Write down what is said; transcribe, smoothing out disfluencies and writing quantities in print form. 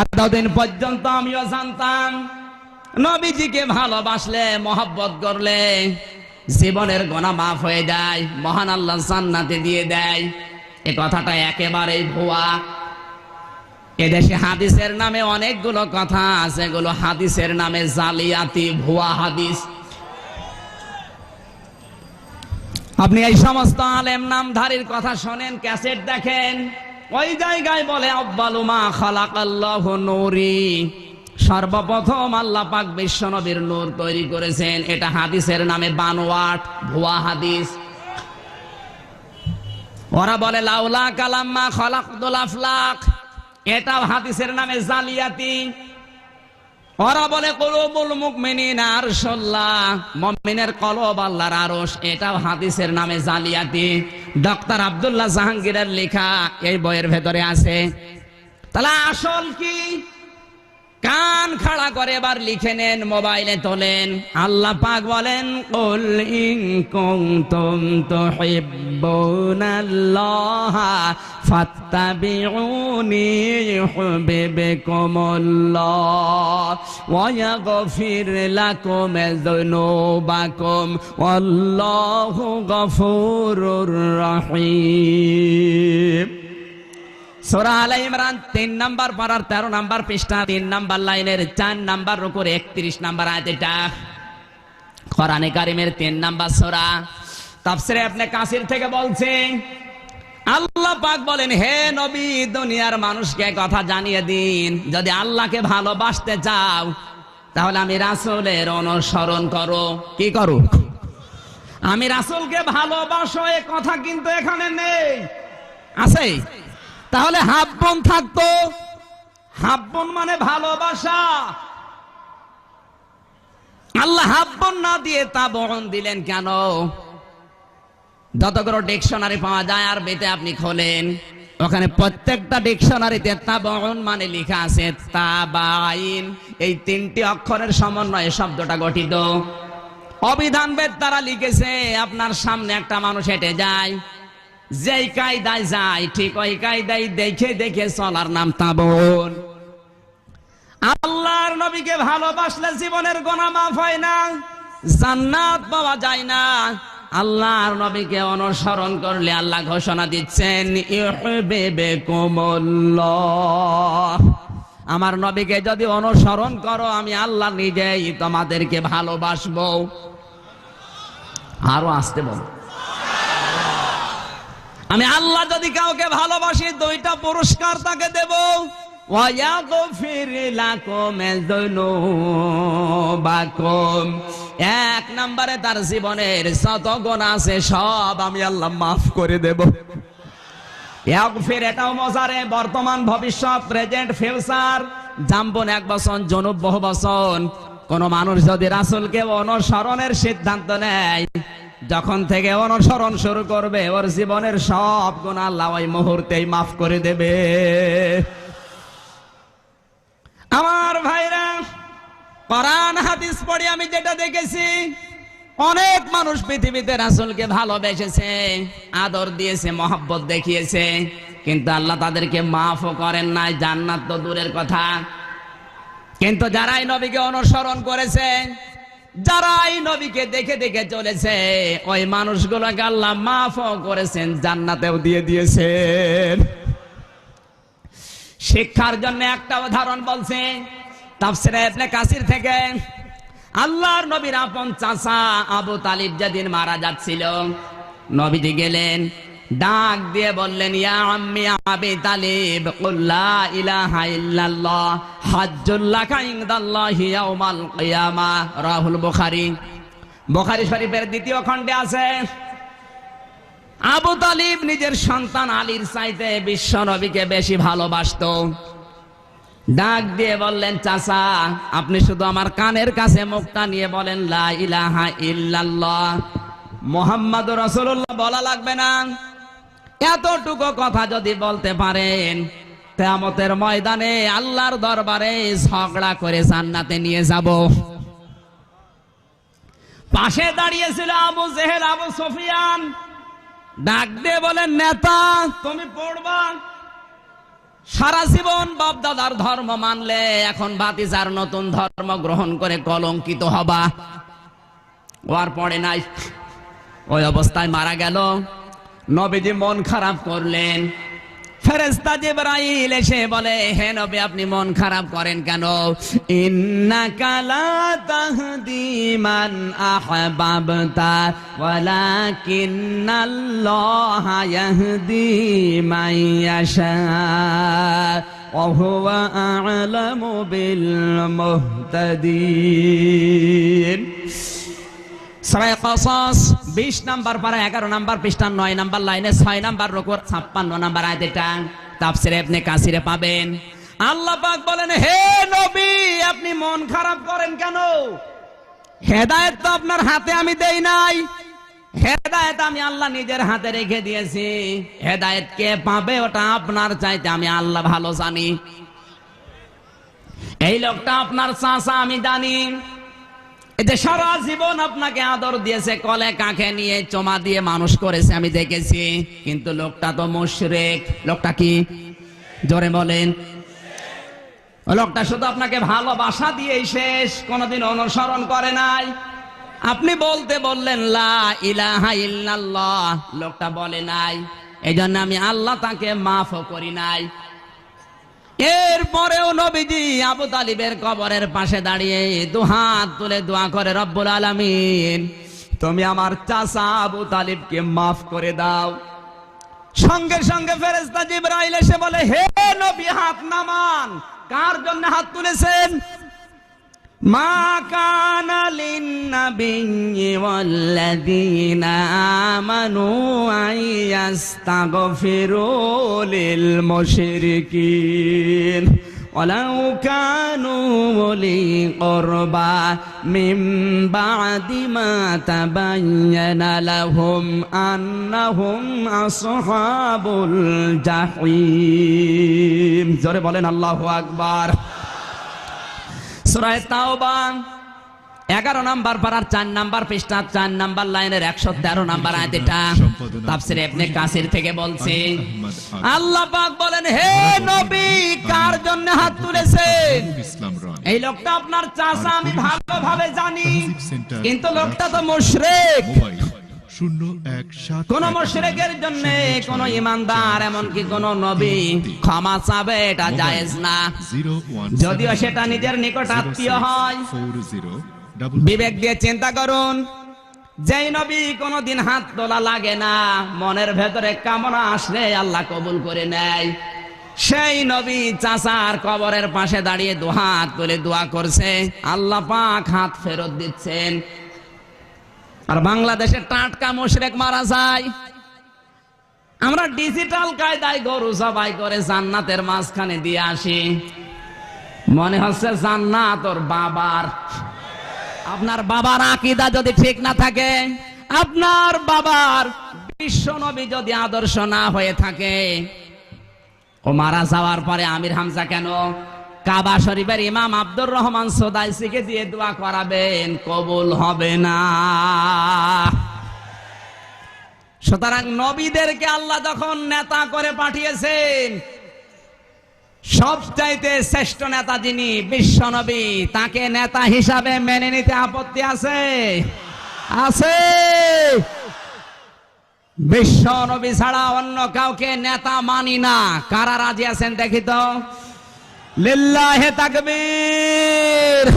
এতদিন পর্যন্ত আমিও জানতাম নবীজিকে ভালোবাসলে, মহব্বত করলে জীবনের গুনাহ মাফ হয়ে যায়, মহান আল্লাহ জান্নাতে দিয়ে দেয়। এই কথাটা একেবারেই ভুয়া। এদেশে হাদিসের নামে অনেকগুলো কথা আছে, এগুলো হাদিসের নামে জালিয়াতি, ভুয়া হাদিস। আপনি এই সমস্ত আলেম নামধারীর কথা শোনেন, ক্যাসেট দেখেন, ওই জায়গায় বলে আউয়ালু মা খালাকাল্লাহু নূরি, সর্বপ্রথম আল্লাহ পাক বিশ্ব নবীর নূর তৈরি করেছেন। এটা হাদিসের নামে বানোয়াট, ভুয়া হাদিস। ওরা বলে লাউলা কালাম্মা খালাকতুল আফলাক, এটাও হাদিসের নামে জালিয়াতি। ওরা বলে কুলুবুল মুমিনিনা আরশুল্লাহ, মুমিনের কলব আল্লাহর আরশ, এটাও হাদিসের নামে জালিয়াতি। ডক্টর আব্দুল্লাহ জাহাঙ্গীরের লেখা এই বইয়ের ভেতরে আছে। তাহলে আসল কি? কান খাড়া করে এবার লিখে নেন, মোবাইলে তোলেন। আল্লাহ পাক বলেন কুল ইন কুনতুম তুহিব্বুনাল্লাহ ফাত্তাবিউনি ইউহিব্বুকুমুল্লাহ ওয়া ইয়াগফির লাকুম যুনুবাকুম ওয়াল্লাহু গফুরুর রহিম। সূরা আলে ইমরান 3 নাম্বার পারার 13 নাম্বার পৃষ্ঠা 3 নাম্বার লাইনের 4 নাম্বার রুকুর 31 নাম্বার আয়াত। এটা কোরআনে কারীমের 3 নাম্বার সূরা। তাফসীরে ইবনে কাসির থেকে বলছে, আল্লাহ পাক বলেন, হে নবী, দুনিয়ার মানুষকে কথা জানিয়ে দিন, যদি আল্লাহকে ভালোবাসতে চাও তাহলে আমি রাসূলের অনুসরণ করো। কি করো? আমি রাসূলকে ভালোবাসো, এ কথা কিন্তু এখানে নেই। আছে? তাহলে হাব্বন থাকতো। হাব্বন মানে ভালোবাসা। আল্লাহ হাব্বন না দিয়ে তাবউন দিলেন কেন? যতগুলো ডিকশনারি পাওয়া যায় আরবিতে আপনি খোলেন, ওখানে প্রত্যেকটা ডিকশনারিতে তাবউন মানে লেখা আছে তাবাইন। এই 3টি অক্ষরের সমন্বয়ে শব্দটা গঠিত। অবিধানবেদ তারা লিখেছে, আপনার সামনে একটা মানুষ হেঁটে যায়, যেই কায়দায় যায় ঠিক ওই কায়দায় দেখে দেখে চলার নাম তাবউন। আল্লাহর নবীকে ভালোবাসলে জীবনের গুনাহ মাফ হয় না, জান্নাত পাওয়া যায় না। আল্লাহর নবীকে অনুসরণ করলে আল্লাহ ঘোষণা দিচ্ছেন ইউহিব্বুকুমুল্লাহ, আমার নবীকে যদি অনুসরণ করো আমি আল্লাহ নিজেই তোমাদেরকে ভালোবাসবো। আরো আসতে বলো, আমি আল্লাহ যদি কাউকে ভালোবাসি 2টা পুরস্কার তাকে দেব। ওয়া ইয়াগফির লাকুম যুনুবাকুম, 1 নম্বরে তার জীবনের যত গুনাহ আছে সব আমি আল্লাহ মাফ করে দেব। ইয়াগফির এটাও মজারে, বর্তমান ভবিষ্যৎ, প্রেজেন্ট ফিউচার। জাম্বন 1 বচন, জনুব বহু বচন। কোন মানুষ যদি রাসূলকে অনুসরণের সিদ্ধান্ত নেয়, যখন থেকে অনুসরণ শুরু করবে ওর জীবনের সব গুনাহ আল্লাহ ওই মুহূর্তেই মাফ করে দেবে। আমার ভাইরা, কোরআন হাদিস পড়ে আমি যেটা দেখেছি, অনেক মানুষ পৃথিবীতে রাসূলকে ভালোবেসেছে, আদর দিয়েছে, মহব্বত দেখিয়েছে, কিন্তু আল্লাহ তাদেরকে মাফও করেন নাই, জান্নাত তো দূরের কথা। কিন্তু যারাই নবীকে অনুসরণ করেছে, যারা এই নবীকে দেখে দেখে চলেছে, ওই মানুষগুলোকে আল্লাহ মাফও করেছেন, জান্নাতেও দিয়ে দিয়েছেন। শিক্ষার জন্য একটা উদাহরণ বলছে তাফসীরে ইবনে কাসির থেকে। আল্লাহর নবীর আপন চাচা আবু তালিব যেদিন মারা যাচ্ছিল, নবীজি গেলেন, ডাক দিয়ে বললেন, ইয়া আম্মি আবি তালিব কুল লা ইলাহা ইল্লাল্লাহ হাজ্জুল লাকা ইনদাল্লাহি ইয়াউমাল কিয়ামাহ। রাহুল বুখারী, বুখারী শরীফের 2য় খণ্ডে আছে। আবু তালিব নিজের সন্তান আলীর চাইতে বিশ্ব নবীকে বেশি ভালোবাসতো। ডাক দিয়ে বললেন, চাচা আপনি শুধু আমার কানের কাছে মুখটা নিয়ে বলেন লা ইলাহা ইল্লাল্লাহ মুহাম্মাদুর রাসূলুল্লাহ, বলা লাগবে না। এতটুকু কথা যদি বলতে পারেন, কিয়ামতের ময়দানে আল্লাহর দরবারে ঝগড়া করে জান্নাতে নিয়ে যাব। পাশে দাঁড়িয়েছিল আবু জেহেল, আবু সুফিয়ান। ডাক দিয়ে বলেন, নেতা তুমি পড়বা? সারা জীবন বাপ দাদার ধর্ম মানলে এখন ভাতিজার নতুন ধর্ম গ্রহণ করে কলঙ্কিত হবা। ও আর পড়ে নাই, ওই অবস্থায় মারা গেল। নবীজি মন খারাপ করলেন। ফেরেশতা জিবরাইল এসে বলে, হে নবী আপনি মন খারাপ করেন কেন? ইন্নাকা লা তাহদি মান আহবাবতা ওয়ালাকিন্নাল্লাহা ইয়াহদি মান ইয়াশা ওয়া হুয়া আ'লামু বিল মুহতাদিন। সূরা কসস 20 নাম্বার পারা 11 নাম্বার পৃষ্ঠা 9 নাম্বার লাইনে 6 নাম্বার রুকুর 56 নাম্বার আয়াত। এটা তাফসীরে ইবনে কাসিরে পাবেন। আল্লাহ পাক বলেন, হে নবী আপনি মন খারাপ করেন কেন? হেদায়েত তো আপনার হাতে আমি দেই নাই। হেদায়েত আমি আল্লাহ নিজের হাতে রেখে দিয়েছি। হেদায়েত কে পাবে ওটা আপনার চাইতে আমি আল্লাহ ভালো জানি। এই লোকটা আপনার চাচা আমি জানি। এতে সারা জীবন আপনাকে আদর দিয়েছে, কলে কাঁখে নিয়ে চমা দিয়ে মানুষ করেছে আমি দেখেছি। কিন্তু লোকটা তো মুশরিক। লোকটা কি? জোরে বলেন। লোকটা শুধু আপনাকে ভালোবাসা দিয়েই শেষ, কোনোদিন অনুসরণ করে নাই। আপনি বলতে বললেন লা ইলাহা ইল্লাল্লাহ, লোকটা বলে নাই। এই জন্য আমি আল্লাহ তাকে মাফও করি নাই। এরপরেও নবীজি আবু তালিবের কবরের পাশে দাঁড়িয়ে দুহাত তুলে দোয়া করে, রব্বুল আলামিন তুমি আমার চাচা আবু তালিবকে মাফ করে দাও। সঙ্গে সঙ্গে ফেরেশতা জিবরাইল এসে বলে, হে নবী হাত নামান। কার জন্য হাত তুলেছেন? মা কানা লিন-নাবিয়্যি ওয়াল্লাযীনা আমানু আইয়াস্তাগফিরু লিল মুশরিকিন ওয়ালাউ কানু উলি কুরবা মিন বা'দি মা তাবায়্যানা লাহুম আন্নাহুম আসহাবুল জাহিম। জোরে বলেন আল্লাহু আকবার। সূরা তাওবা 11 নাম্বার পারার 4 নাম্বার পৃষ্ঠা 4 নাম্বার লাইনের 113 নাম্বার আয়াত। এটা তাফসীরে ইবনে কাসির থেকে বলছে। আল্লাহ পাক বলেন, হে নবী কার জন্য হাত তুলেছেন? এই লোকটা আপনার চাচা আমি ভালোভাবে জানি, কিন্তু লোকটা তো মুশরিক। কোন মুশরিকের জন্য কোন ইমানদার এমনকি কোন নবী ক্ষমা চাবে এটা জায়েজ না, যদিও সেটা নিজের নিকট আত্মীয় হয়। বিবেক দিয়ে চিন্তা করুন, যেই নবী কোনদিন হাত তোলা লাগে না, মনের ভেতরে কামনা আসলে আল্লাহ কবুল করে নেয়, সেই নবী চাচার কবরের পাশে দাঁড়িয়ে দুহাত তুলে দোয়া করছে, আল্লাহ পাক হাত ফেরত দিচ্ছেন। আর বাংলাদেশে টাটকা মুশরিক মারা যায়। আমরা ডিজিটাল কায়দায় গরু জবাই করে জান্নাতের মাঝখানে দিয়ে আসি, মনে হচ্ছে জান্নাত ওর বাবার। আপনার বাবার আকীদা যদি ঠিক না থাকে, আপনার বাবার বিশ্ব নবী যদি আদর্শ না হয়ে থাকে, ও মারা যাওয়ার পরে আমির হামজা কেন কাবা শরীফের ইমাম আব্দুর রহমান সুদাইসিকে দিয়ে দোয়া করাবেন? কবুল হবে না। সুতরাং নবীদেরকে আল্লাহ যখন নেতা করে পাঠিয়েছেন, সবচাইতে শ্রেষ্ঠ নেতা যিনি বিশ্ব নবী, তাকে নেতা হিসাবে মেনে নিতে আপত্তি আছে? আছে। বিশ্ব নবী ছাড়া অন্য কাউকে নেতা মানি না। কারা রাজি আছেন দেখি তো? লিল্লাহি তাকবীর।